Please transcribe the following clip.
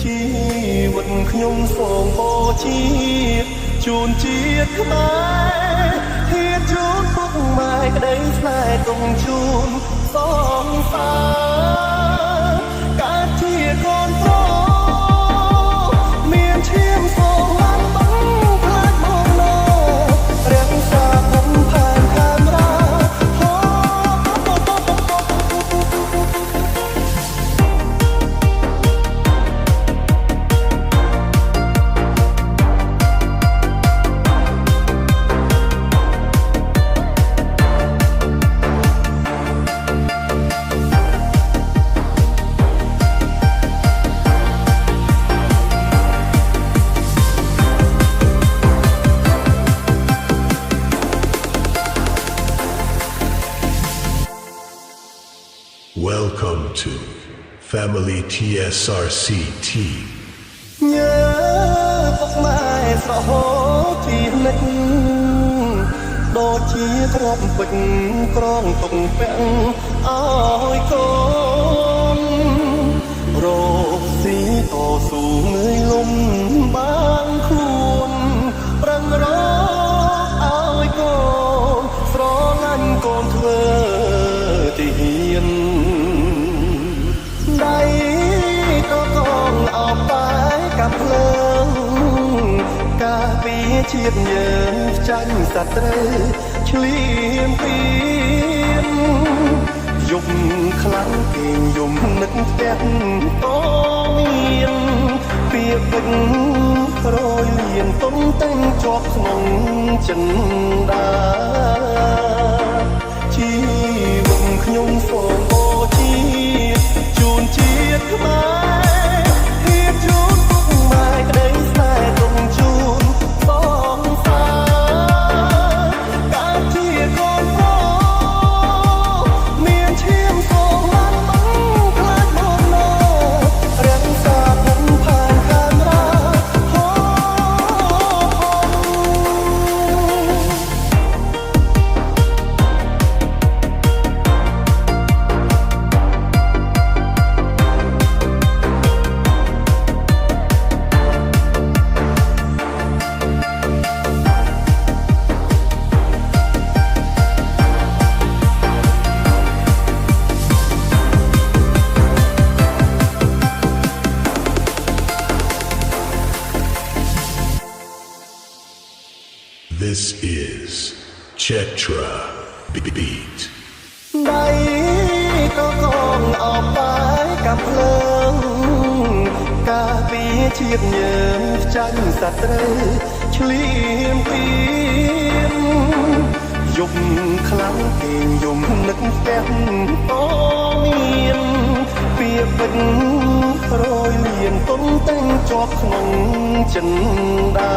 ជីវិតខ្ញុំសូមបូជាជូនជាតិខ្មែរហ៊ានជូនពុកម៉ែក្តីស្នេហ៍ទុំជូនសងសាការជាកូនប្រុសមានឈាមសូមបានបងខ្លាចមកលោរាំងសាភុំផានកាមេរ៉ា Welcome to Family TSRCT ញើពុកម៉ែស្រហូតជានិចដូចជាទ្រពពេញក្រងទុកពាក់អើយកូនរកស៊ីតស៊ូងើយលំបានខ្លួនប្រឹងរកឲ្យកូនស្រឡាញ់កូនធ្វើទីហ៊ានដៃក៏កងអបតែកាប់ភ្លើងការពារជាតិយើងចាញ់សត្រូវឆ្លៀមពៀនយប់ខ្លាំងគេងយំនឹកផ្ទះតមានពីពេញរយលៀនទុំតែងជាប់ក្នុងចិនដាជីវិតខ្ញុំសូមបូជាជូនជាតិខ្មែរហ៊ានជូនពុកម៉ែក្តីស្នេហ៍ទុំជូនសងសាការជាកូនប្រុសមានឈាមសូមបានបងខ្លាចមកលោរាំងសាភុំផានកាមេរ៉ា This is Chetra Beat ដៃក៏កងអបតែកាប់ភ្លើងការពារជាតិយើងចាញ់សត្រូវឆ្លៀមពៀនយប់ខ្លាំងគេងយំនឹកផ្ទះតមានពីពេញរយលៀនទុំតែងជាប់ក្នុងចិនដា